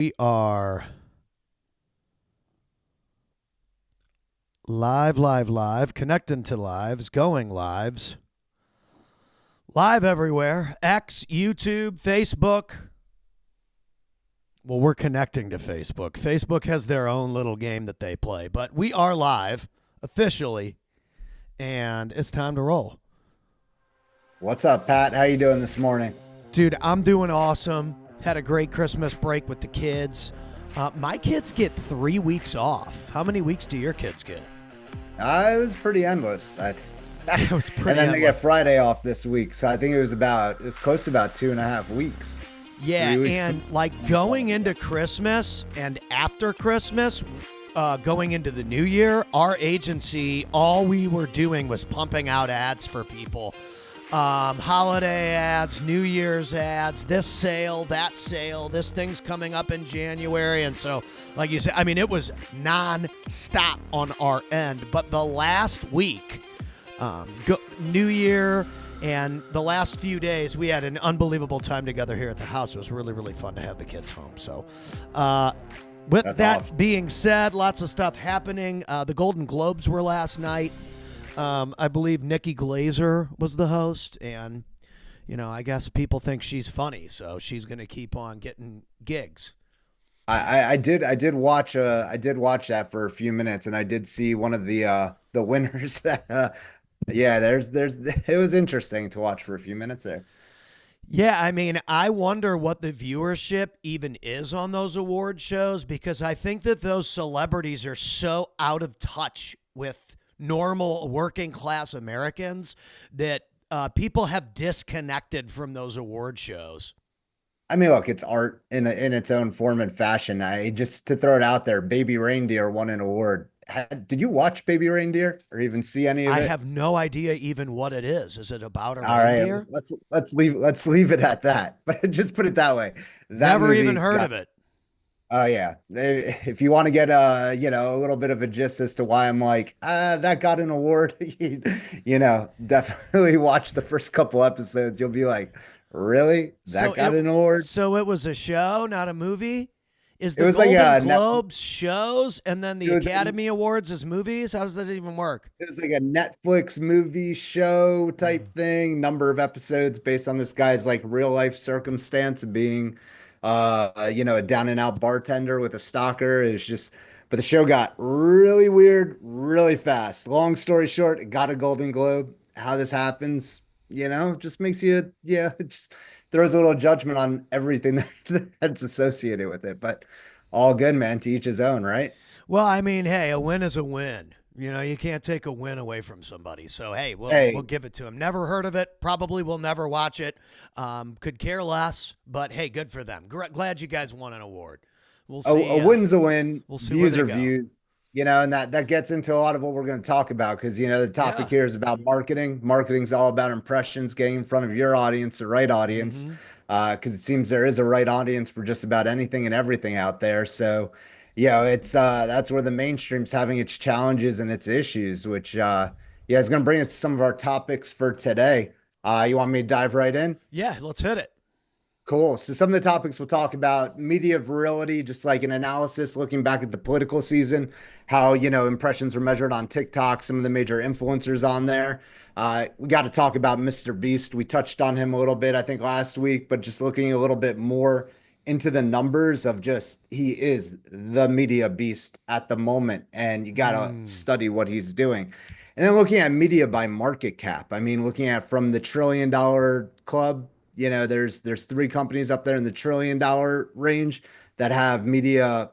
We are live, connecting to lives, going lives, live everywhere. X, YouTube, Facebook. Well, we're connecting to Facebook. Facebook has their own little game that they play, but we are live officially, and it's time to roll. What's up, Pat? How you doing this morning? Dude, I'm doing awesome. Had a great Christmas break with the kids. My kids get 3 weeks off. How many weeks do your kids get? It was pretty endless. It was pretty and then they get endless. Friday off this week, so I think it was close to about 2.5 weeks. Yeah, 3 weeks. and like going into Christmas and after Christmas, going into the new year, our agency, all we were doing was pumping out ads for people. Holiday ads, New Year's ads, this sale, that sale, this thing's coming up in January. And so, like you said, I mean, it was non-stop on our end. But the last week, New Year, and the last few days, we had an unbelievable time together here at the house. It was really, really fun to have the kids home. So, with That's that awesome. being said, lots of stuff happening. The Golden Globes were last night. I believe Nikki Glazer was the host, and I guess people think she's funny, so she's going to keep on getting gigs. I did watch that for a few minutes, and I did see one of the winners that yeah, there's it was interesting to watch for a few minutes there. Yeah, I mean, I wonder what the viewership even is on those award shows, because I think that those celebrities are so out of touch with normal working class Americans that people have disconnected from those award shows. I mean, look, it's art in its own form and fashion. I just to throw it out there, Baby Reindeer won an award. Did you watch Baby Reindeer or even see any of I it? have no idea even what it is. Is it about a All right, reindeer? let's leave it at that. But just put it that way. That Never even movie heard got of it. Oh yeah. If you want to get a little bit of a gist as to why I'm like, that got an award, definitely watch the first couple episodes. You'll be like, really? So That got it an award? so it was a show, not a movie? Is It the was like Golden a net, Globes shows and then it the was Academy Awards is movies? How does that even work? it was like a Netflix movie show type thing, number of episodes based on this guy's like real life circumstance of being a down and out bartender with a stalker. It's just but the show got really weird really fast. Long story short, it got a Golden Globe. How this happens, just makes you it just throws a little judgment on everything that's associated with it. But all good, man, to each his own, right? Well, I mean, hey, a win is a win. You can't take a win away from somebody. So hey, we'll Hey, give it to him. Never heard of it. Probably will never watch it. Could care less. But hey, good for them. Glad you guys won an award. We'll a see. win's a win, We'll see where views they are go. views, and that gets into a lot of what we're going to talk about because the topic Yeah. here is about marketing. Marketing's all about impressions, getting in front of your audience, the right audience, Mm-hmm. because it seems there is a right audience for just about anything and everything out there. So, it's that's where the mainstream's having its challenges and its issues, which is going to bring us to some of our topics for today. You want me to dive right in? Yeah. Let's hit it. Cool. So some of the topics we'll talk about media virility, just like an analysis looking back at the political season, how, impressions are measured on TikTok, some of the major influencers on there. We got to talk about Mr. Beast. We touched on him a little bit, I think, last week, but just looking a little bit more into the numbers of just he is the media beast at the moment, and you got to Mm. study what he's doing. And then looking at media by market cap. I mean, looking at from the $1 trillion club, there's three companies up there in the $1 trillion range that have media,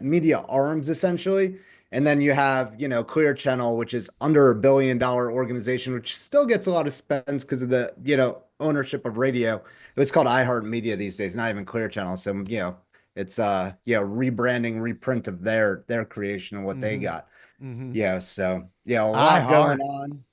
media arms essentially. And then you have, Clear Channel, which is under $1 billion organization, which still gets a lot of spends because of the, ownership of radio. It's called iHeartMedia these days, not even Clear Channel. So, it's rebranding, reprint of their creation and what they Mm-hmm. got. Mm-hmm. So a I lot going heart. on.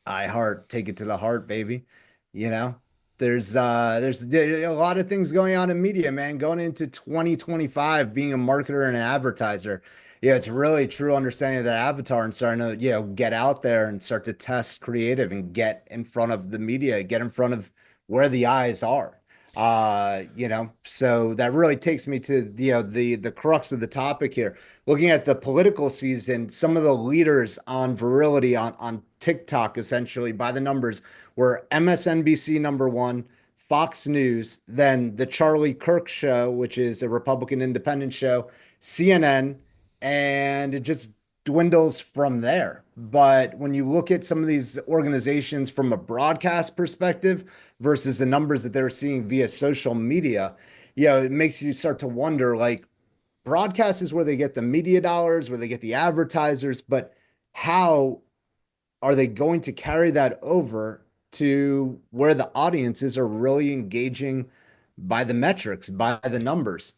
iHeart, take it to the heart, baby. You know, there's a lot of things going on in media, man. Going into 2025, being a marketer and an advertiser, it's really true understanding that avatar and starting to get out there and start to test creative and get in front of the media, get in front of where the eyes are. So that really takes me to the crux of the topic here. Looking at the political season, some of the leaders on virility on TikTok, essentially by the numbers, were MSNBC number one, Fox News, then the Charlie Kirk show, which is a Republican independent show, CNN, and it just dwindles from there. But when you look at some of these organizations from a broadcast perspective versus the numbers that they're seeing via social media, it makes you start to wonder, like, broadcast is where they get the media dollars, where they get the advertisers, but how are they going to carry that over to where the audiences are really engaging by the metrics, by the numbers?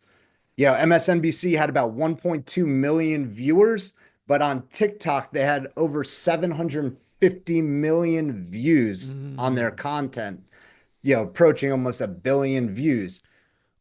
MSNBC had about 1.2 million viewers, but on TikTok, they had over 750 million views on their content, approaching almost a billion views.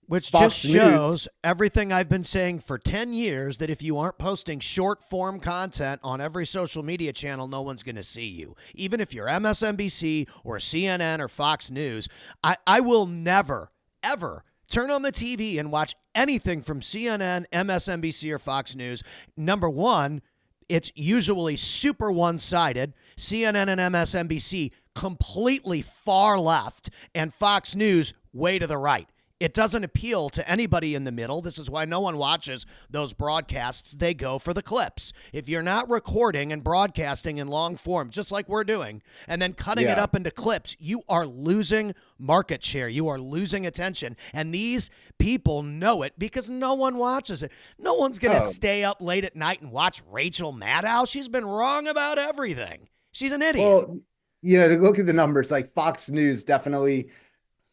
Which just Fox News. shows everything I've been saying for 10 years, that if you aren't posting short form content on every social media channel, no one's going to see you. Even if you're MSNBC or CNN or Fox News, I will never, ever turn on the TV and watch anything from CNN, MSNBC, or Fox News. Number one, it's usually super one-sided. CNN and MSNBC completely far left, and Fox News way to the right. It doesn't appeal to anybody in the middle. This is why no one watches those broadcasts. They go for the clips. If you're not recording and broadcasting in long form, just like we're doing, and then cutting it up into clips, you are losing market share. You are losing attention. And these people know it because no one watches it. No one's going to stay up late at night and watch Rachel Maddow. She's been wrong about everything. She's an idiot. Well, to look at the numbers, like Fox News definitely,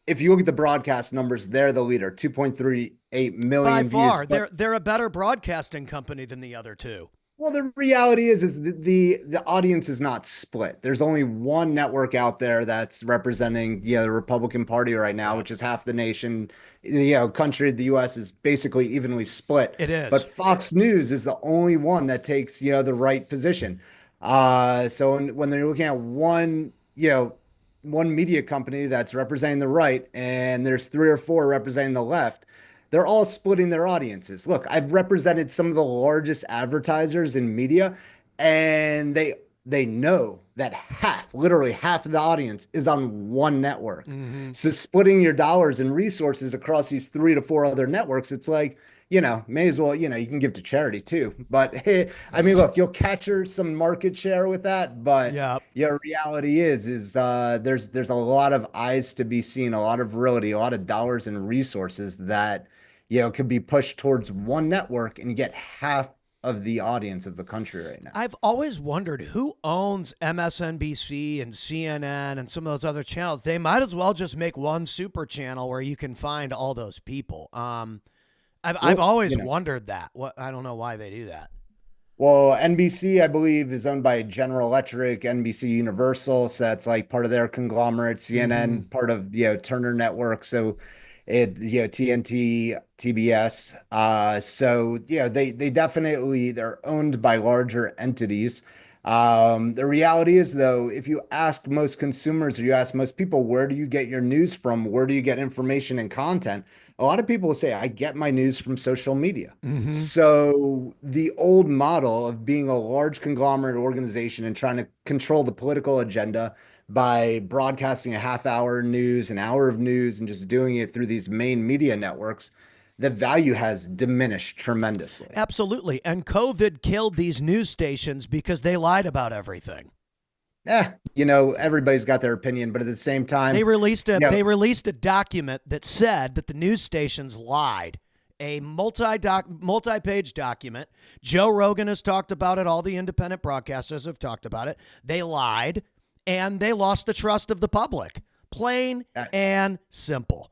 if you look at the broadcast numbers, they're the leader, 2.38 million by far, views. they're a better broadcasting company than the other two. Well, the reality is the audience is not split. There's only one network out there that's representing the Republican Party right now, which is half the nation. Country, the U.S. is basically evenly split. It is. But Fox News is the only one that takes the right position. So when they're looking at one media company that's representing the right, and there's three or four representing the left, they're all splitting their audiences. Look, I've represented some of the largest advertisers in media, and they know that literally half of the audience is on one network. So splitting your dollars and resources across these 3 to 4 other networks, it's like, may as well, you can give to charity too. But hey, I mean, look, you'll capture some market share with that, but reality is there's a lot of eyes to be seen, a lot of reality, a lot of dollars and resources that could be pushed towards one network, and you get half of the audience of the country right now. I've always wondered who owns MSNBC and CNN and some of those other channels. They might as well just make one super channel where you can find all those people. I've always wondered that. I don't know why they do that. Well, NBC, I believe, is owned by General Electric, NBC Universal, so that's like part of their conglomerate. CNN, part of Turner Network, so TNT, TBS. They definitely, they're owned by larger entities. The reality is, though, if you ask most consumers or you ask most people, where do you get your news from? Where do you get information and content? A lot of people will say, I get my news from social media. So the old model of being a large conglomerate organization and trying to control the political agenda by broadcasting a half-hour news, an hour of news, and just doing it through these main media networks, the value has diminished tremendously. Absolutely. And COVID killed these news stations because they lied about everything. Everybody's got their opinion, but at the same time, they released a document that said that the news stations lied. A multi-page document. Joe Rogan has talked about it. All the independent broadcasters have talked about it. They lied, and they lost the trust of the public. Plain and simple.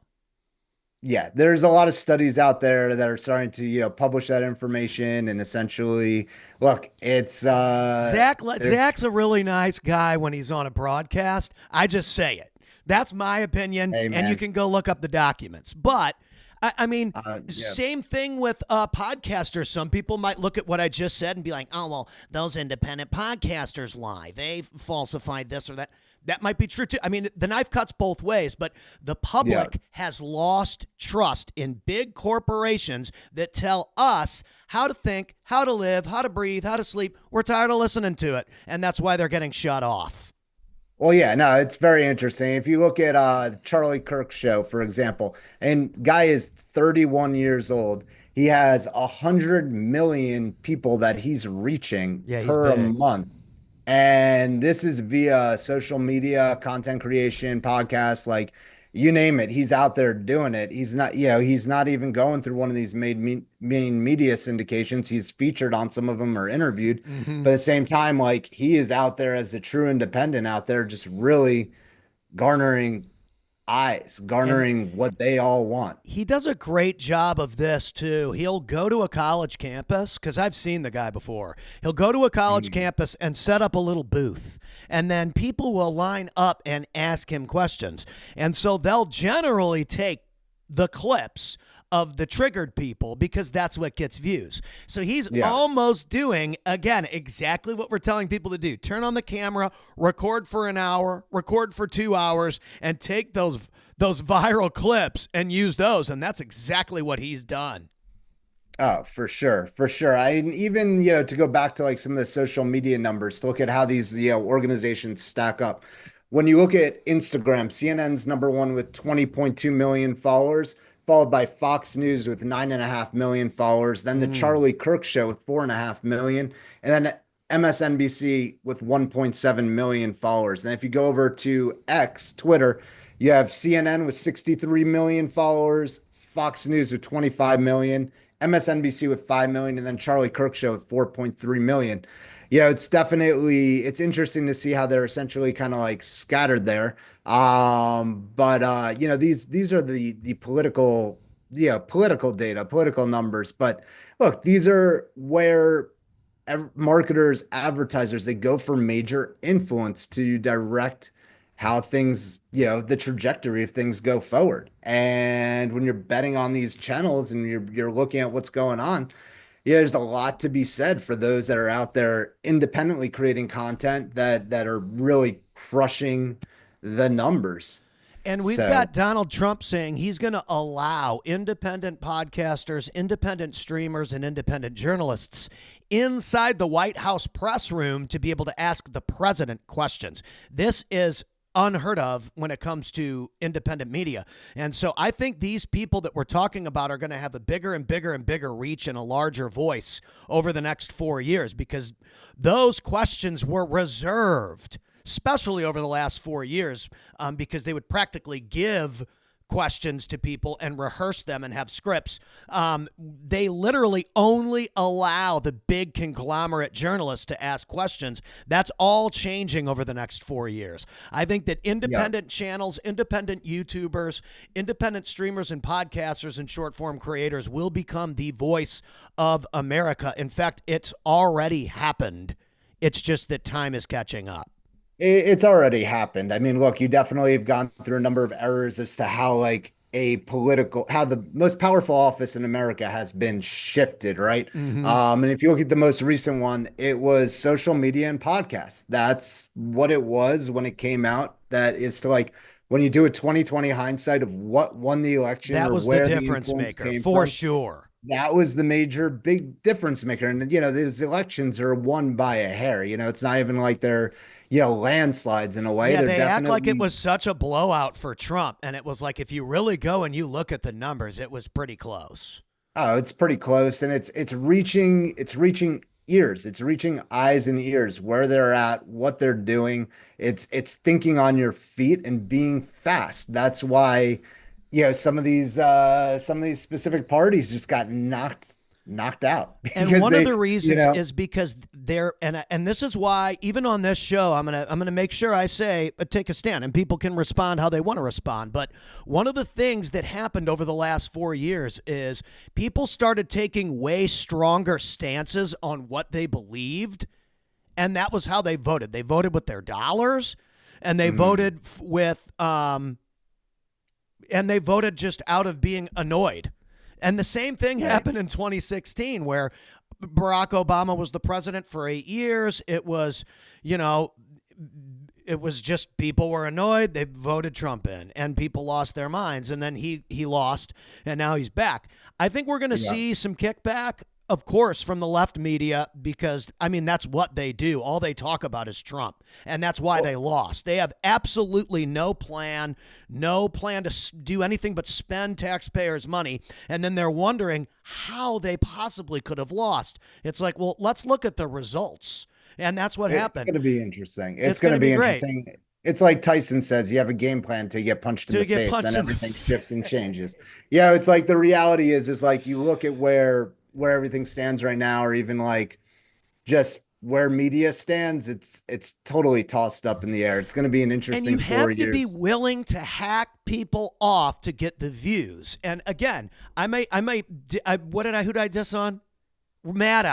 Yeah, there's a lot of studies out there that are starting to, publish that information, and essentially, look, it's Zach's a really nice guy when he's on a broadcast. I just say it. That's my opinion, and you can go look up the documents. But I mean, Yeah. same thing with podcasters. Some people might look at what I just said and be like, oh, well, those independent podcasters lie. They falsified this or that. That might be true, too. I mean, the knife cuts both ways, but the Yeah. public has lost trust in big corporations that tell us how to think, how to live, how to breathe, how to sleep. We're tired of listening to it, and that's why they're getting shut off. Well, yeah, no, it's very interesting. If you look at Charlie Kirk's show, for example, and guy is 31 years old. He has 100 million people that he's reaching Yeah, he's per a big. month. And this is via social media, content creation, podcasts, like you name it. He's out there doing it. He's not, he's not even going through one of these main media syndications. He's featured on some of them or interviewed. Mm-hmm. But at the same time, like he is out there as a true independent out there, just really garnering eyes, And garnering what they all want. he does a great job of this too. He'll go to a college campus because I've seen the guy before. He'll go to a college Mm. campus and set up a little booth, and then people will line up and ask him questions. And so they'll generally take the clips of the triggered people because that's what gets views. So he's Yeah. almost doing, again, exactly what we're telling people to do. Turn on the camera, record for an hour, record for 2 hours, and take those viral clips and use those. And that's exactly what he's done. Oh, for sure, for sure. I even, to go back to like some of the social media numbers to look at how these, organizations stack up. When you look at Instagram, CNN's number one with 20.2 million followers, followed by Fox News with 9.5 million followers, then the Mm. Charlie Kirk Show with 4.5 million, and then MSNBC with 1.7 million followers. And if you go over to X, Twitter, you have CNN with 63 million followers, Fox News with 25 million, MSNBC with 5 million, and then Charlie Kirk Show with 4.3 million. It's interesting to see how they're essentially kind of like scattered there. But these are the political, political data, political numbers. But look, these are where marketers, advertisers, they go for major influence to direct how things, the trajectory of things go forward. And when you're betting on these channels and you're looking at what's going on, there's a lot to be said for those that are out there independently creating content that are really crushing the numbers. And we've So, got Donald Trump saying he's going to allow independent podcasters, independent streamers, and independent journalists inside the White House press room to be able to ask the president questions. This is unheard of when it comes to independent media. And so I think these people that we're talking about are going to have a bigger and bigger and bigger reach and a larger voice over the next 4 years because those questions were reserved, especially over the last 4 years, because they would practically give questions to people and rehearse them and have scripts. They literally only allow the big conglomerate journalists to ask questions. That's all changing over the next 4 years. I think that independent channels, independent YouTubers, independent streamers and podcasters and short form creators will become the voice of America. In fact, it's already happened. It's just that time is catching up. it's already happened. I mean, look, you definitely have gone through a number of errors as to how how the most powerful office in America has been shifted, right? Mm-hmm. And if you look at the most recent one, it was social media and podcasts. That's what it was when it came out. That is to like when you do a 2020 hindsight of what won the election That or was where the the difference influence maker came for from. sure. That was the major big difference maker. And, these elections are won by a hair. It's not even like they're, landslides in a way. Yeah, They're they act like it definitely, was such a blowout for Trump. And it was like, if you really go and you look at the numbers, it was pretty close. oh, it's pretty close. And it's reaching ears. It's reaching eyes and ears where they're at, what they're doing. It's thinking on your feet and being fast. That's why, some of these specific parties just got knocked out And because one of the reasons know, is because they're and this is why even on this show I'm gonna make sure I say take a stand and people can respond how they want to respond. But one of the things that happened over the last 4 years is people started taking way stronger stances on what they believed, and that was how they voted. They voted with their dollars, and they Mhm. voted with and they voted just out of being annoyed. And the same thing Right. happened in 2016 where Barack Obama was the president for 8 years. It was, you know, it was just people were annoyed. They voted Trump in, and people lost their minds. And then he lost, and now he's back. I think we're going to Yeah. see some kickback, of course, from the left media because I mean that's what they do. All they talk about is Trump, and that's why they lost. They have absolutely no plan to do anything but spend taxpayers' money, and then they're wondering how they possibly could have lost. It's like, well, let's look at the results. And that's what It's happened. going to be interesting. It's It's going going to to be be great interesting. It's like Tyson says, you have a game plan till you get punched in to the get face, punched then in the everything shifts and face. changes. Yeah, it's like the reality is like you look at where everything stands right now, or even like just where media stands, it's totally tossed up in the air. It's going to be an And you interesting four have to be years. willing to hack people off to get the views. And again, who did I diss on?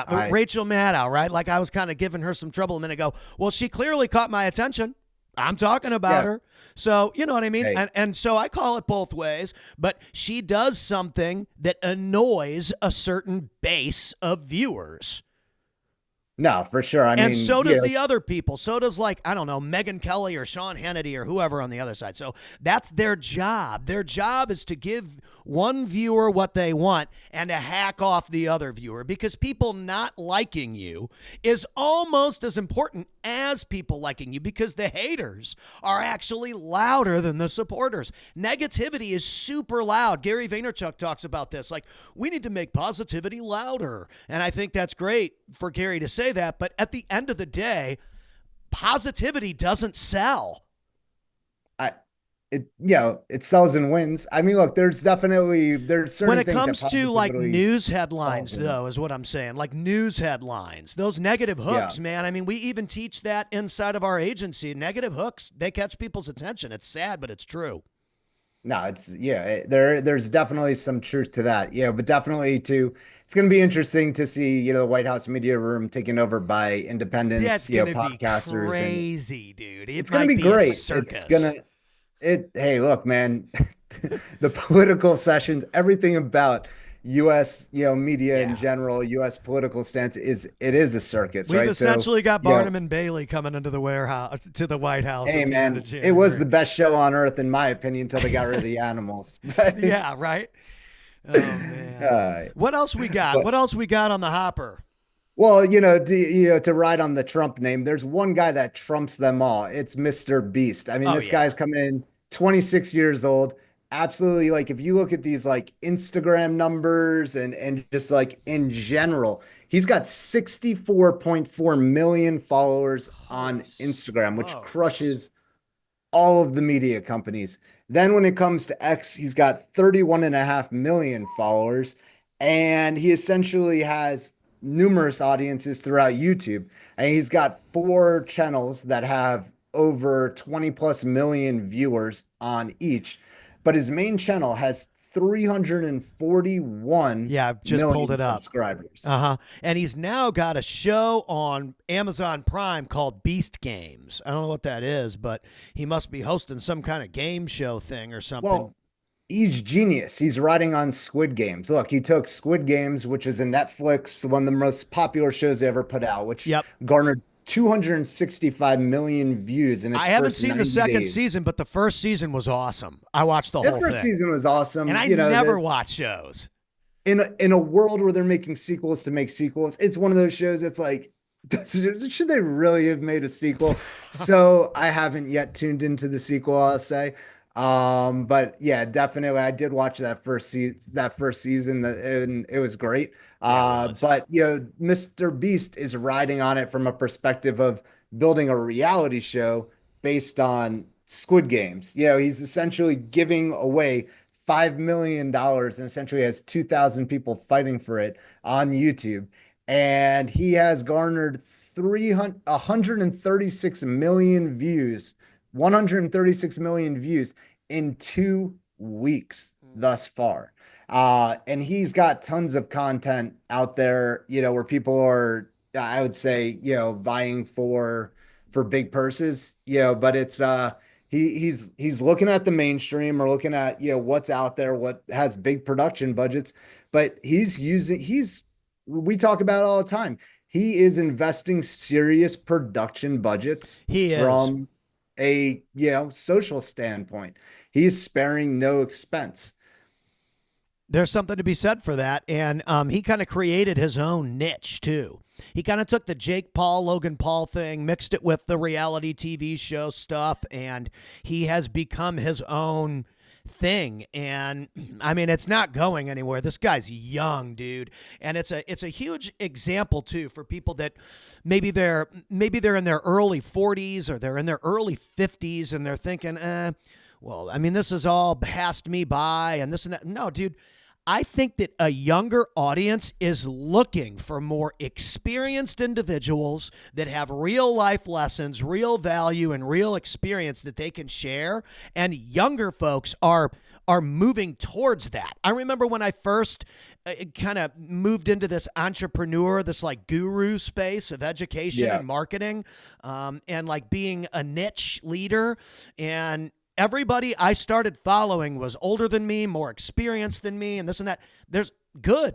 I Rachel Maddow, right? Like I was kind of giving her some trouble a minute ago. Well, she clearly caught my attention. I'm talking about yeah, her. So, you know what I mean? hey, And so I call it both ways, but she does something that annoys a certain base of viewers. no, for sure. I And mean, so does yeah, the other people. So does, like, I don't know, Megyn Kelly or Sean Hannity or whoever on the other side. So that's their job. Their job is to give one viewer what they want and to hack off the other viewer because people not liking you is almost as important as people liking you because the haters are actually louder than the supporters. Negativity is super loud. Gary Vaynerchuk talks about this. Like, we need to make positivity louder. And I think that's great for Gary to say that. But at the end of the day, positivity doesn't sell. I it sells and wins. I mean, look, there's When certain it things that comes to like positively news sells headlines, and though, is what I'm saying. Like news headlines, those negative yeah. hooks, man. I mean, we even teach that inside of our agency. Negative hooks, they catch people's attention. It's sad, but it's true. No, there's definitely some truth to that. Yeah, but definitely too, it's going to be interesting to see, the White House media room taken over by That's independents, going to be podcasters, and crazy, dude. It it's going to might be be a great. It's circus. gonna hey, look, man, the political sessions, everything about US, media in Yeah. general, US political stance it is a circus, We've right? So, essentially got you know, Barnum and Bailey coming into the warehouse to the White House hey at the end of man, it was January. the best show on earth in my opinion until they got rid of the animals. Yeah, right. Oh man. Uh, What else we got? but What else we got on the hopper? Well, to ride on the Trump name, there's one guy that trumps them all. It's Mr. Beast. I mean, Oh this yeah. guy's coming in 26 years old. Absolutely, like if you look at these like Instagram numbers and just like in general, he's got 64.4 million followers on Holy Instagram, which smokes. crushes all of the media companies. Then when it comes to X, he's got 31.5 million followers, and he essentially has numerous audiences throughout YouTube. And he's got four channels that have over 20 plus million viewers on each. But his main channel has 341 Yeah, I've just pulled million it up. subscribers. Uh-huh. And he's now got a show on Amazon Prime called Beast Games. I don't know what that is, but he must be hosting some kind of game show thing or something. Well, he's genius. He's writing on Squid Games. Look, he took Squid Games, which is a Netflix, one of the most popular shows they ever put out, which Yep. garnered 265 million views in its I haven't first seen the 90 second days. season, but the first season was awesome. I watched the The whole first thing. season was And awesome. I never watch shows. In a world where they're making sequels to make sequels, it's one of those shows that's like, should they really have made a sequel? So I haven't yet tuned into the sequel, I'll say. But yeah, definitely, I did watch that first season, and it was great. Yeah, it was. But Mr. Beast is riding on it from a perspective of building a reality show based on Squid Games. He's essentially giving away $5 million and essentially has 2,000 people fighting for it on YouTube. And he has garnered 136 million views, 136 million views in 2 weeks thus far. And he's got tons of content out there, where people are, I would say, vying for big purses, but He's looking at the mainstream or looking at, what's out there, what has big production budgets, but he's we talk about it all the time. He is investing serious production budgets He is. from a, social standpoint. He's sparing no expense. There's something to be said for that. And he kind of created his own niche, too. He kind of took the Jake Paul, Logan Paul thing, mixed it with the reality TV show stuff, and he has become his own thing. And I mean, it's not going anywhere. This guy's young, dude, and it's a huge example too for people that maybe they're in their early 40s or they're in their early 50s and they're thinking, well, I mean, this has all passed me by and this and that. No, dude. I think that a younger audience is looking for more experienced individuals that have real life lessons, real value, and real experience that they can share. And younger folks are moving towards that. I remember when I first kind of moved into this entrepreneur, this like guru space of education and marketing, and like being a niche leader. And everybody I started following was older than me, more experienced than me, and this and that. There's good.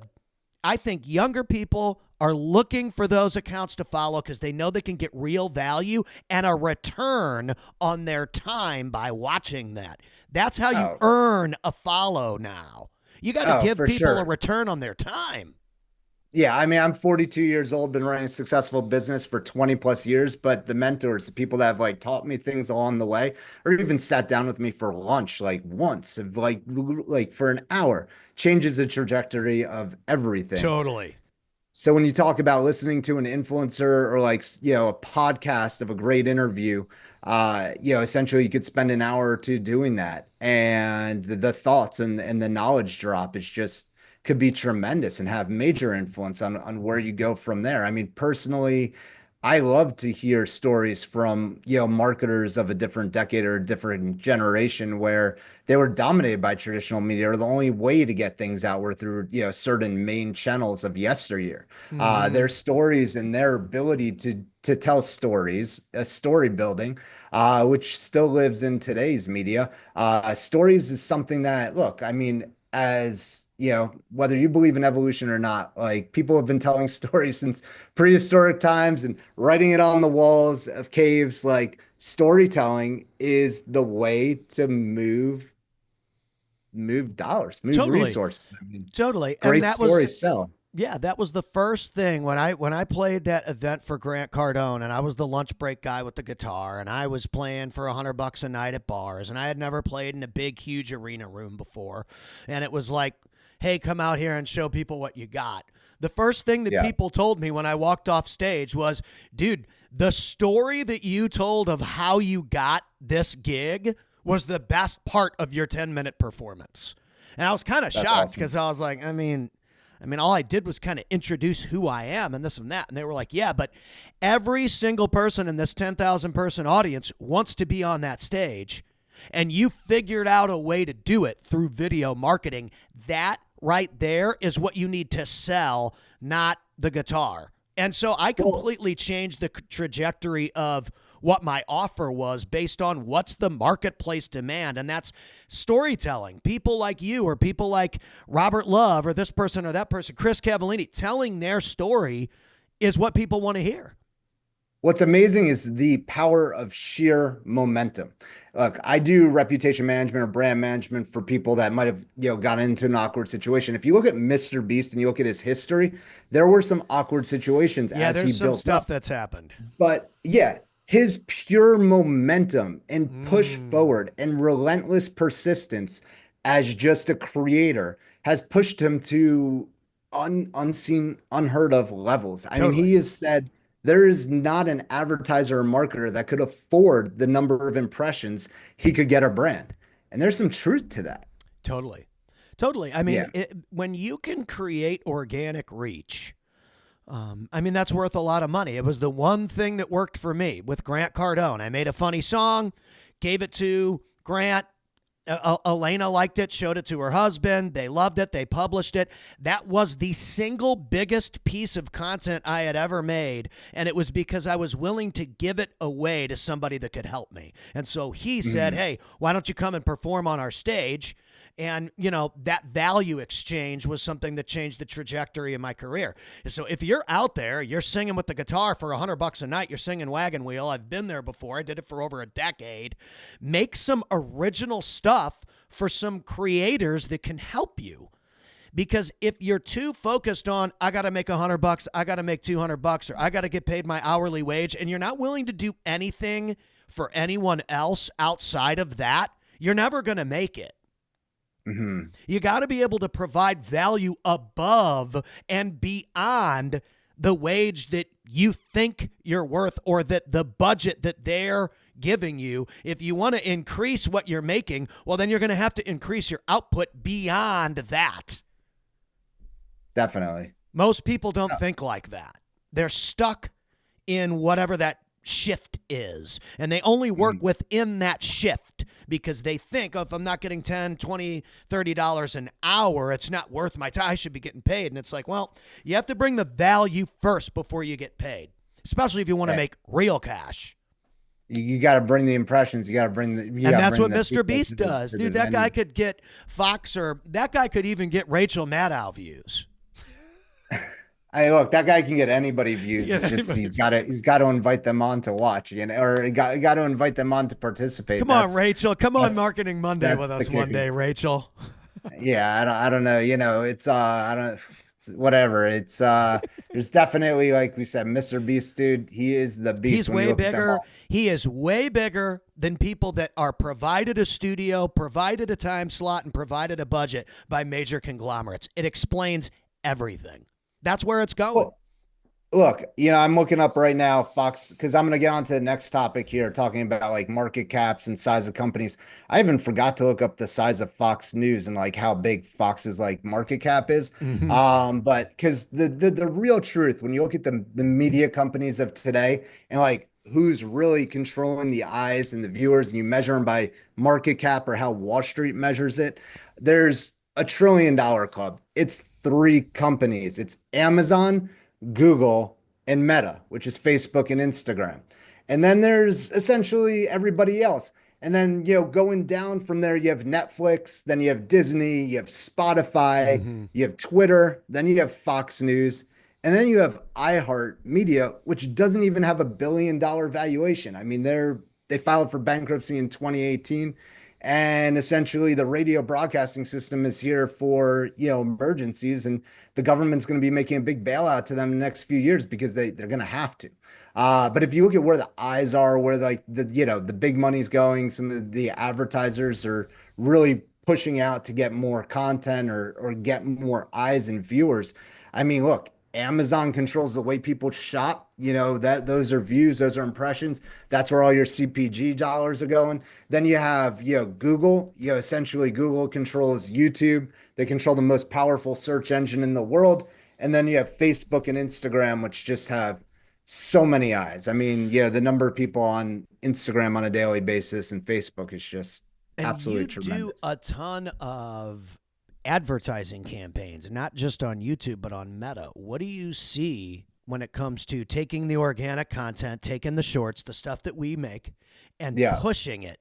I think younger people are looking for those accounts to follow because they know they can get real value and a return on their time by watching that. That's how you earn a follow now. You got to give people a return on their time. Yeah, I mean, I'm 42 years old, been running a successful business for 20 plus years, but the mentors, the people that have like taught me things along the way, or even sat down with me for lunch like once, of like for an hour, changes the trajectory of everything. Totally. So when you talk about listening to an influencer or like, a podcast of a great interview, essentially you could spend an hour or two doing that. And the thoughts and the knowledge drop is just could be tremendous and have major influence on where you go from there. I mean, personally, I love to hear stories from, marketers of a different decade or a different generation where they were dominated by traditional media, or the only way to get things out were through, certain main channels of yesteryear. Their stories and their ability to tell stories, story building, which still lives in today's media. Stories is something that, look, I mean, as whether you believe in evolution or not, like people have been telling stories since prehistoric times and writing it on the walls of caves. Like storytelling is the way to move dollars, move resources. I mean, totally. Great stories sell. Yeah, that was the first thing when I played that event for Grant Cardone, and I was the lunch break guy with the guitar, and I was playing for $100 a night at bars, and I had never played in a big, huge arena room before, and it was like, hey, come out here and show people what you got. The first thing that people told me when I walked off stage was, dude, the story that you told of how you got this gig was the best part of your 10-minute performance. And I was kind of shocked because I was like, I mean, all I did was kind of introduce who I am and this and that. And they were like, yeah, but every single person in this 10,000 person audience wants to be on that stage. And you figured out a way to do it through video marketing. That right there is what you need to sell, not the guitar. And so I completely changed the trajectory of what my offer was based on what's the marketplace demand. And that's storytelling. People like you or people like Robert Love or this person or that person, Chris Cavallini, telling their story is what people want to hear. What's amazing is the power of sheer momentum. Look, I do reputation management or brand management for people that might have, gotten into an awkward situation. If you look at Mr. Beast and you look at his history, there were some awkward situations as he built up. Yeah, there's some stuff that's happened. But yeah, his pure momentum and push forward and relentless persistence as just a creator has pushed him to unseen, unheard of levels. I mean, he has said, there is not an advertiser or marketer that could afford the number of impressions he could get a brand. And there's some truth to that. Totally. I mean, when you can create organic reach, that's worth a lot of money. It was the one thing that worked for me with Grant Cardone. I made a funny song, gave it to Grant. Elena liked it, showed it to her husband. They loved it. They published it. That was the single biggest piece of content I had ever made. And it was because I was willing to give it away to somebody that could help me. And so he said, hey, why don't you come and perform on our stage? And, you know, that value exchange was something that changed the trajectory of my career. So if you're out there, you're singing with the guitar for $100 a night, you're singing Wagon Wheel. I've been there before. I did it for over a decade. Make some original stuff for some creators that can help you. Because if you're too focused on, I got to make $100, I got to make $200, or I got to get paid my hourly wage, and you're not willing to do anything for anyone else outside of that, you're never going to make it. You got to be able to provide value above and beyond the wage that you think you're worth, or that the budget that they're giving you. If you want to increase what you're making, well, then you're going to have to increase your output beyond that. Definitely. Most people don't think like that. They're stuck in whatever that shift is, and they only work within that shift because they think, oh, if I'm not getting $10, $20, $30 an hour, it's not worth my time. I should be getting paid. And it's like, well, you have to bring the value first before you get paid, especially if you want to make real cash. You got to bring the impressions. You got to bring the, and that's what Mr. Beast does. Dude, that guy could get Fox, or that guy could even get Rachel Maddow views. Hey, look, that guy can get anybody views. Yeah, it's just he's got to invite them on to watch, you know, or he got to invite them on to participate. Come on, Rachel. Come on, Marketing Monday with us one day, Rachel. Yeah, I don't know. You know, it's I don't, whatever. It's there's definitely, like we said, Mr. Beast, dude. He is the beast. He's way bigger. He is way bigger than people that are provided a studio, provided a time slot, and provided a budget by major conglomerates. It explains everything. That's where it's going. Well, look, you know, I'm looking up right now, Fox, because I'm going to get on to the next topic here, talking about like market caps and size of companies. I even forgot to look up the size of Fox News and like how big Fox's like market cap is. But because the real truth, when you look at the media companies of today and like who's really controlling the eyes and the viewers, and you measure them by market cap or how Wall Street measures it, there's a $1 trillion club. It's 3 companies. It's Amazon, Google, and Meta, which is Facebook and Instagram. And then there's essentially everybody else. And then, you know, going down from there, you have Netflix, then you have Disney, you have Spotify, you have Twitter, then you have Fox News, and then you have iHeartMedia, which doesn't even have $1 billion valuation. I mean, they filed for bankruptcy in 2018. And essentially the radio broadcasting system is here for, you know, emergencies, and the government's going to be making a big bailout to them in the next few years because they're going to have to. But if you look at where the eyes are, where like the big money's going, some of the advertisers are really pushing out to get more content or get more eyes and viewers. I mean, look, Amazon controls the way people shop. You know, that those are views, those are impressions. That's where all your CPG dollars are going. Then you have, you know, Google. You know, essentially Google controls YouTube. They control the most powerful search engine in the world. And then you have Facebook and Instagram, which just have so many eyes. I mean, yeah, the number of people on Instagram on a daily basis and Facebook is just absolutely tremendous. You do a ton of advertising campaigns, not just on YouTube, but on Meta. What do you see when it comes to taking the organic content, taking the shorts, the stuff that we make, and pushing it?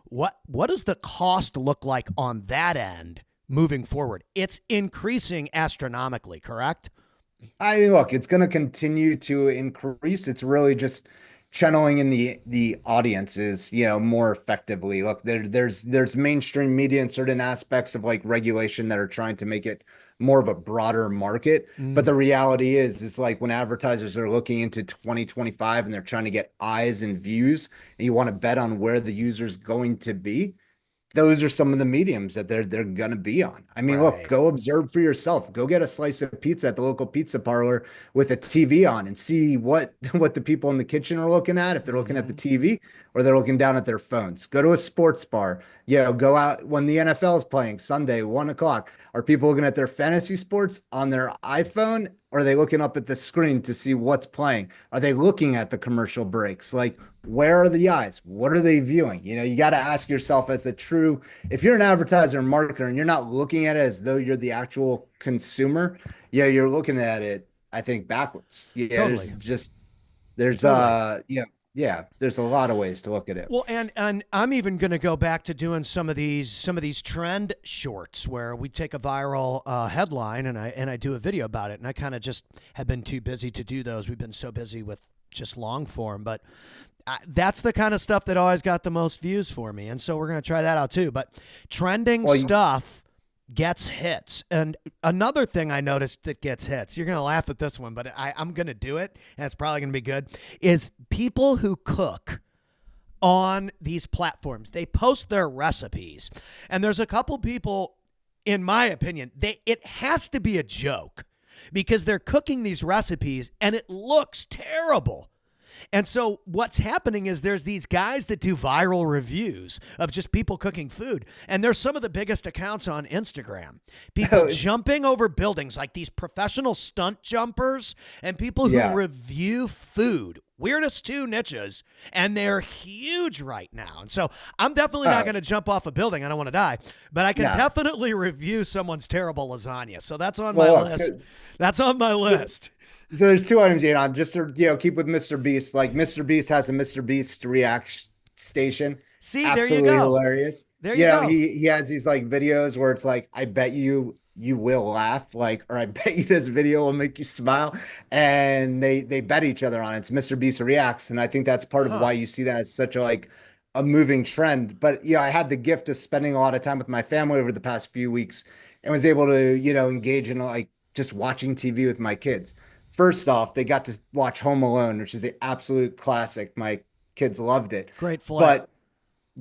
What does the cost look like on that end moving forward? It's increasing astronomically, correct? Look, it's going to continue to increase. It's really just channeling in the audiences, you know, more effectively. Look, there's mainstream media and certain aspects of like regulation that are trying to make it more of a broader market. But the reality is like when advertisers are looking into 2025 and they're trying to get eyes and views, and you want to bet on where the user's going to be, those are some of the mediums that they're going to be on. I mean, look, go observe for yourself. Go get a slice of pizza at the local pizza parlor with a TV on and see what the people in the kitchen are looking at, if they're looking at the TV or they're looking down at their phones. Go to a sports bar. You know, go out when the NFL is playing Sunday, 1 o'clock. Are people looking at their fantasy sports on their iPhone Or are they looking up at the screen to see what's playing? Are they looking at the commercial breaks? Like, where are the eyes? What are they viewing? You got to ask yourself as a true, if you're an advertiser and marketer and you're not looking at it as though you're the actual consumer, yeah, you're looking at it, I think, backwards. Yeah, Totally. there's Totally. yeah, there's a lot of ways to look at it. Well, and I'm even going to go back to doing some of these trend shorts where we take a viral headline and I do a video about it, and I kind of just have been too busy to do those. We've been so busy with just long form, but that's the kind of stuff that always got the most views for me, and so we're going to try that out too. But trending Well, stuff gets hits. And another thing I noticed that gets hits, you're going to laugh at this one, but I'm going to do it, and it's probably going to be good, is people who cook on these platforms. They post their recipes. And there's a couple people, in my opinion, it has to be a joke because they're cooking these recipes and it looks terrible. And so what's happening is there's these guys that do viral reviews of just people cooking food. And they're some of the biggest accounts on Instagram. People it's jumping over buildings, like these professional stunt jumpers and people who yeah, review food. Weirdest two niches, and they're huge right now. And so I'm definitely not uh, going to jump off a building. I don't want to die, but I can no. definitely review someone's terrible lasagna. So that's on my Well, look, list. That's on my list. so there's two items, just to keep with Mr. Beast. Like Mr. Beast has a Mr. Beast react station, See, there you absolutely go. hilarious. There you go. He has these like videos where it's like, I bet you will laugh, like, or I bet you this video will make you smile, and they bet each other on it. It's Mr. Beast reacts, and I think that's part of Huh. why you see that as such a moving trend. But I had the gift of spending a lot of time with my family over the past few weeks, and was able to engage in like just watching TV with my kids. First off, they got to watch Home Alone, which is the absolute classic. My kids loved it. Great flick. But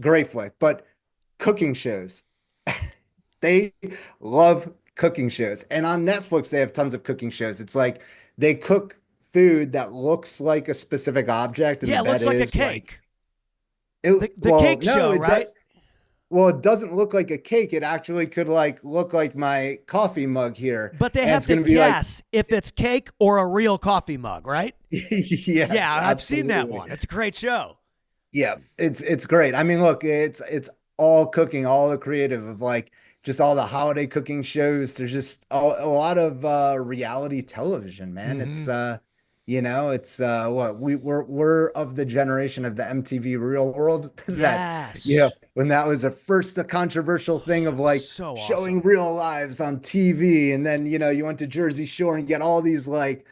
great flick. But cooking shows, they love cooking shows. And on Netflix, they have tons of cooking shows. It's like they cook food that looks like a specific object, and Yeah, the it looks bet like a is like cake. it. The Well, cake no, show, it does. right? Well, it doesn't look like a cake. It actually could like look like my coffee mug here, But they and have it's to gonna be like, guess if it's cake or a real coffee mug, right? yes, Yeah, I've seen that absolutely. one. It's a great show. Yeah, it's great. I mean, look, it's all cooking, all the creative of like just all the holiday cooking shows. There's just a lot of reality television, man. Mm-hmm. It's what we're of the generation of the MTV Real World that Yes. when that was a first a controversial thing of like So showing awesome. real lives on TV, and then you went to Jersey Shore and you get all these like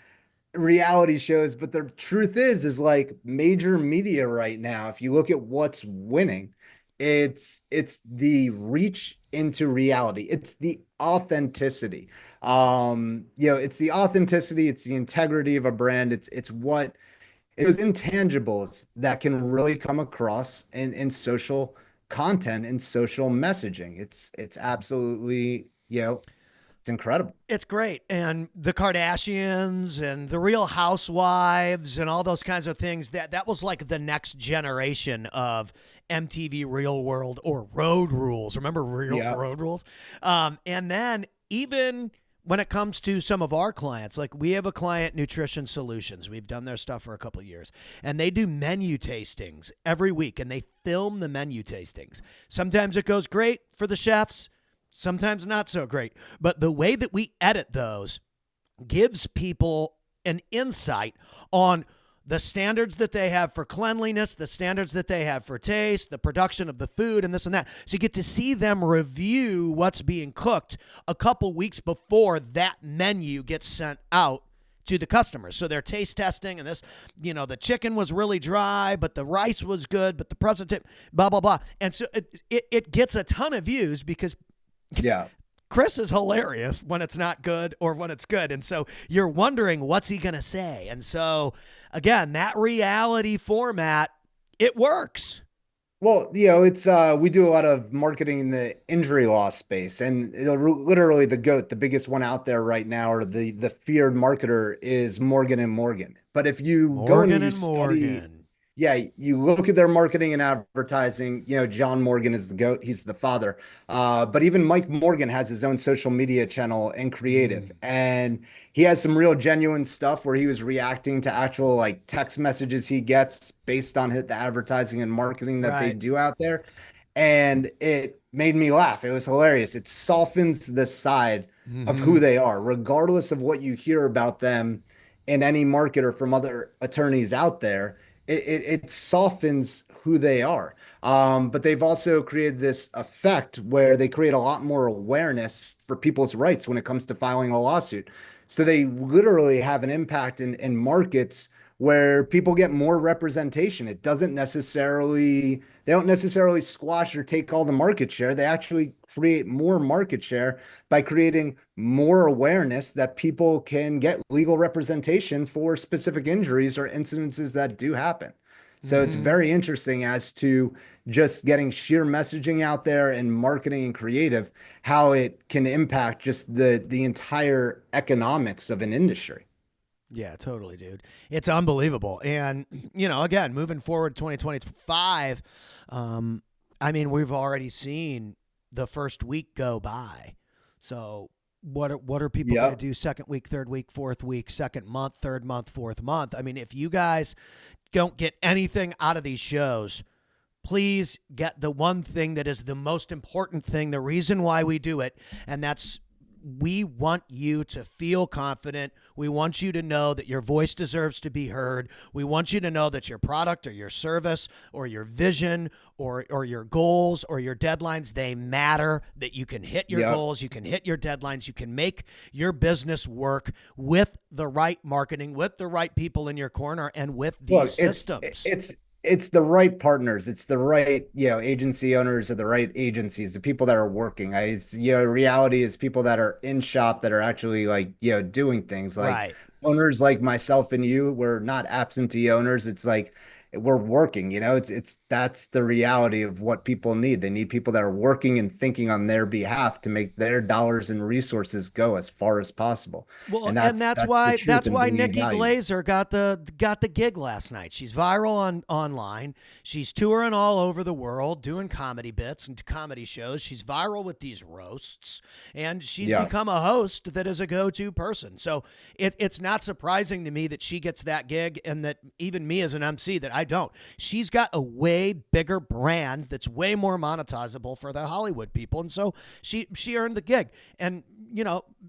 reality shows. But the truth is like major media right now, if you look at what's winning, it's the reach into reality, it's the authenticity. It's the authenticity, it's the integrity of a brand, it's what it was intangibles that can really come across in social content and social messaging. It's absolutely, it's incredible. It's great. And the Kardashians and the Real Housewives and all those kinds of things, that was like the next generation of MTV Real World or Road Rules. Remember Real Yeah. Road Rules? And then even when it comes to some of our clients, like we have a client, Nutrition Solutions. We've done their stuff for a couple of years, and they do menu tastings every week, and they film the menu tastings. Sometimes it goes great for the chefs, sometimes not so great. But the way that we edit those gives people an insight on the standards that they have for cleanliness, the standards that they have for taste, the production of the food, and this and that. So you get to see them review what's being cooked a couple weeks before that menu gets sent out to the customers. So they're taste testing, and this, the chicken was really dry, but the rice was good, but the presentation, blah, blah, blah. And so it gets a ton of views because Yeah. Chris is hilarious when it's not good or when it's good. And so you're wondering, what's he going to say? And so, again, that reality format, it works. Well, it's we do a lot of marketing in the injury loss space, and literally the GOAT, the biggest one out there right now, or the feared marketer is Morgan and Morgan. But if you go and Morgan you and study, Morgan. yeah, you look at their marketing and advertising, John Morgan is the GOAT, he's the father. But even Mike Morgan has his own social media channel and creative. And he has some real genuine stuff where he was reacting to actual like text messages he gets based on the advertising and marketing that they Right. do out there. And it made me laugh. It was hilarious. It softens the side of Mm-hmm. who they are, regardless of what you hear about them in any market or from other attorneys out there. It softens who they are. But they've also created this effect where they create a lot more awareness for people's rights when it comes to filing a lawsuit. So they literally have an impact in markets where people get more representation. They don't necessarily squash or take all the market share. They actually create more market share by creating more awareness that people can get legal representation for specific injuries or incidences that do happen. So it's Mm-hmm. very interesting as to just getting sheer messaging out there and marketing and creative, how it can impact just the entire economics of an industry. Yeah, totally, dude. It's unbelievable. And, again, moving forward 2025, I mean, we've already seen the first week go by. So what are people going to Yep. do second week, third week, fourth week, second month, third month, fourth month? I mean, if you guys don't get anything out of these shows, please get the one thing that is the most important thing, the reason why we do it, and that's we want you to feel confident. We want you to know that your voice deserves to be heard. We want you to know that your product or your service or your vision or your goals or your deadlines, they matter, that you can hit your Yep. goals, you can hit your deadlines, you can make your business work with the right marketing, with the right people in your corner, and with these Look, systems. it's the right partners. It's the right, agency owners or the right agencies, the people that are working. Reality is people that are in shop that are actually like, doing things like Right. owners like myself and you. We're not absentee owners. It's like we're working, that's the reality of what people need. They need people that are working and thinking on their behalf to make their dollars and resources go as far as possible. Well, And and that's the truth that's in why bringing Nikki value. Glazer got the gig last night. She's viral online. She's touring all over the world doing comedy bits and comedy shows. She's viral with these roasts, and she's Yeah. become a host that is a go-to person. So it's not surprising to me that she gets that gig, and that even me as an MC that I don't. She's got a way bigger brand that's way more monetizable for the Hollywood people, and so she earned the gig. And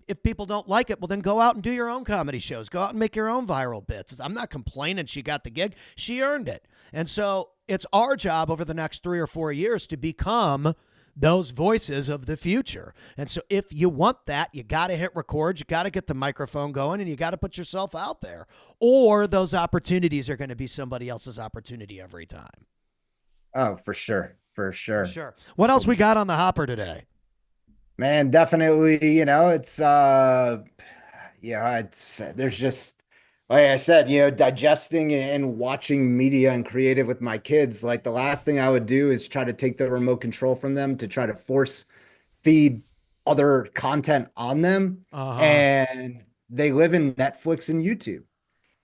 if people don't like it, well, then go out and do your own comedy shows. Go out and make your own viral bits. I'm not complaining she got the gig. She earned it. And so it's our job over the next 3 or 4 years to become those voices of the future. And so if you want that, you got to hit record, you got to get the microphone going, and you got to put yourself out there. Or those opportunities are going to be somebody else's opportunity every time. Oh, for sure. For For sure. sure. What else we got on the hopper today? Man, definitely, it's there's just like I said, digesting and watching media and creative with my kids. Like the last thing I would do is try to take the remote control from them to try to force feed other content on them. Uh-huh. And they live in Netflix and YouTube.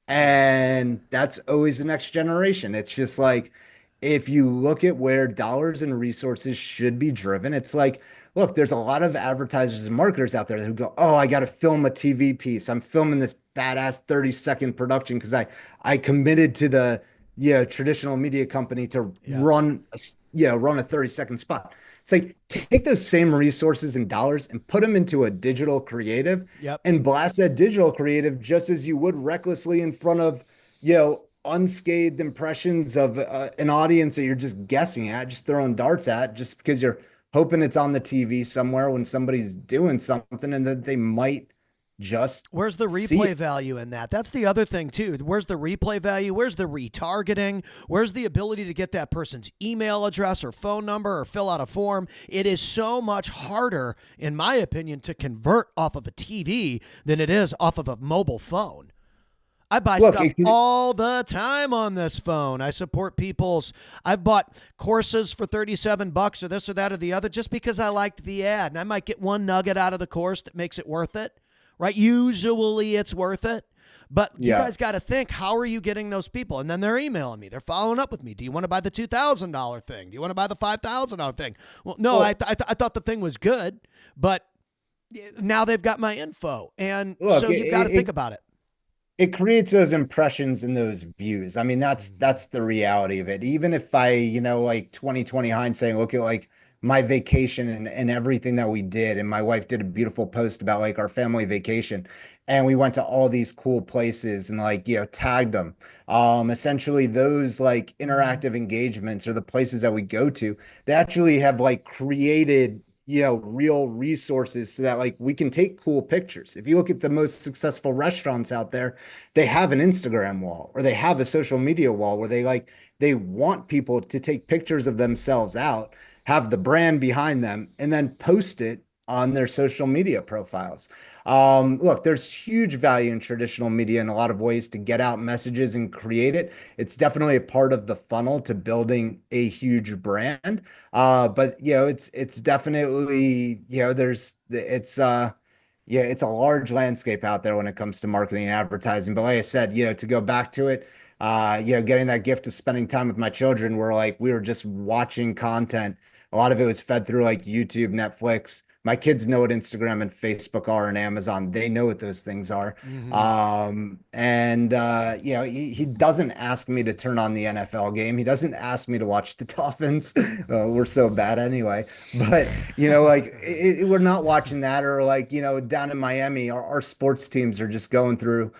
Yeah. And that's always the next generation. It's just like if you look at where dollars and resources should be driven, it's like, look, there's a lot of advertisers and marketers out there who go, "Oh, I got to film a TV piece. I'm filming this badass 30-second production because I committed to the traditional media company to Yep. run a 30-second spot." It's like take those same resources and dollars and put them into a digital creative Yep. and blast that digital creative just as you would recklessly in front of, unscathed impressions of an audience that you're just guessing at, just throwing darts at, just because you're hoping it's on the TV somewhere when somebody's doing something and that they might just Where's the see replay it. value in that? That's the other thing too. Where's the replay value? Where's the retargeting? Where's the ability to get that person's email address or phone number or fill out a form? It is so much harder, in my opinion, to convert off of a TV than it is off of a mobile phone. I buy Look, stuff all the time on this phone. I support I've bought courses for $37 or this or that or the other just because I liked the ad. And I might get one nugget out of the course that makes it worth it, right? Usually it's worth it. But you Yeah. guys got to think, how are you getting those people? And then they're emailing me. They're following up with me. Do you want to buy the $2,000 thing? Do you want to buy the $5,000 thing? Well, no, I thought the thing was good, but now they've got my info. And Look, so you've got to think about it. It creates those impressions and those views. I mean, that's the reality of it. Even if I, like 2020 hindsight, look at like my vacation and everything that we did. And my wife did a beautiful post about like our family vacation. And we went to all these cool places and like, tagged them. Essentially those like interactive engagements or the places that we go to, they actually have like created real resources so that like we can take cool pictures. If you look at the most successful restaurants out there, they have an Instagram wall or they have a social media wall where they want people to take pictures of themselves out, have the brand behind them, and then post it on their social media profiles. Look, there's huge value in traditional media in a lot of ways to get out messages and create it. It's definitely a part of the funnel to building a huge brand. But it's definitely, it's a large landscape out there when it comes to marketing and advertising. But like I said, to go back to it, getting that gift of spending time with my children, where we were just watching content. A lot of it was fed through like YouTube, Netflix. My kids know what Instagram and Facebook are and Amazon. They know what those things are. He doesn't ask me to turn on the NFL game. He doesn't ask me to watch the Dolphins. We're so bad anyway. But, we're not watching that. Or down in Miami, our sports teams are just going through,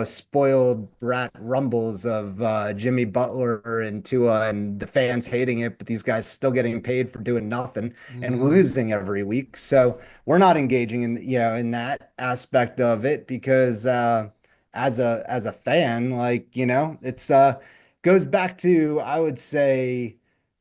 spoiled brat rumbles of Jimmy Butler and Tua and the fans hating it, but these guys still getting paid for doing nothing and losing every week. So we're not engaging in that aspect of it because as a fan, it's goes back to, I would say,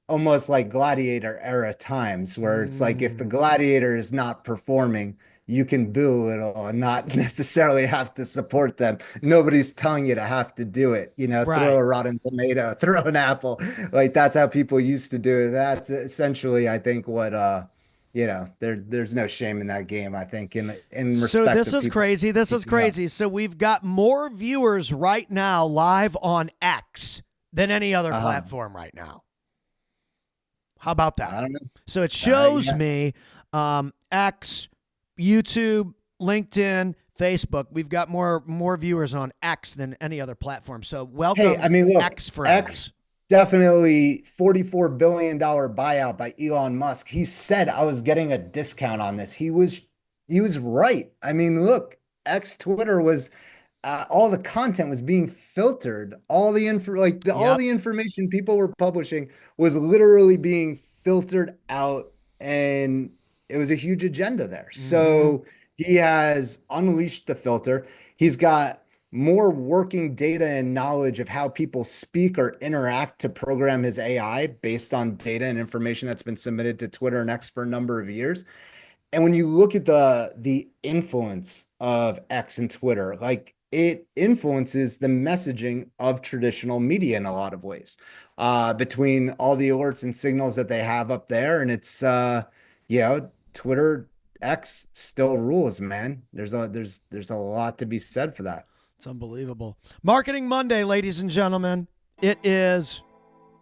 almost like gladiator era times where it's like if the gladiator is not performing, you can boo a little and not necessarily have to support them. Nobody's telling you to have to do it. Right. Throw a rotten tomato, throw an apple. Like that's how people used to do it. That's essentially, I think, what there's no shame in that game, I think, in respect. So this to is people crazy. This is speaking crazy. up. So we've got more viewers right now live on X than any other platform right now. How about that? I don't know. So it shows me X, YouTube, LinkedIn, Facebook. We've got more viewers on X than any other platform. So welcome, Hey, I mean, look, X friends. X definitely $44 billion buyout by Elon Musk. He said I was getting a discount on this. He was right. I mean, look, X Twitter was all the content was being filtered. All the all the information people were publishing was literally being filtered out, and it was a huge agenda there. So he has unleashed the filter. He's got more working data and knowledge of how people speak or interact to program his AI based on data and information that's been submitted to Twitter and X for a number of years. And when you look at the influence of X and Twitter, it influences the messaging of traditional media in a lot of ways, between all the alerts and signals that they have up there. And it's, Twitter, X still rules, man. There's a lot to be said for that. It's unbelievable. Marketing Monday, ladies and gentlemen. It is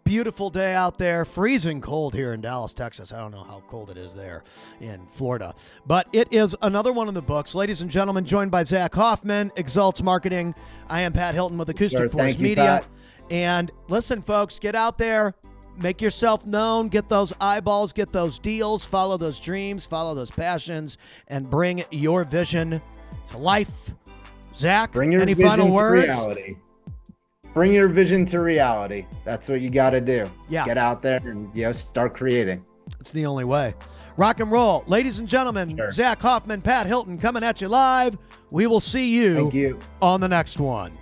beautiful day out there. Freezing cold here in Dallas, Texas. I don't know how cold it is there in Florida. But it is another one in the books. Ladies and gentlemen, joined by Zach Hoffman, Exalts Marketing. I am Pat Hilton with Acoustic Force Media. Pat. And listen, folks, get out there. Make yourself known. Get those eyeballs. Get those deals. Follow those dreams. Follow those passions. And bring your vision to life. Zach, bring your any vision final to words? reality. Bring your vision to reality. That's what you got to do. Yeah. Get out there and start creating. It's the only way. Rock and roll. Ladies and gentlemen, Sure. Zach Hoffman, Pat Hilton coming at you live. We will see Thank you. on the next one.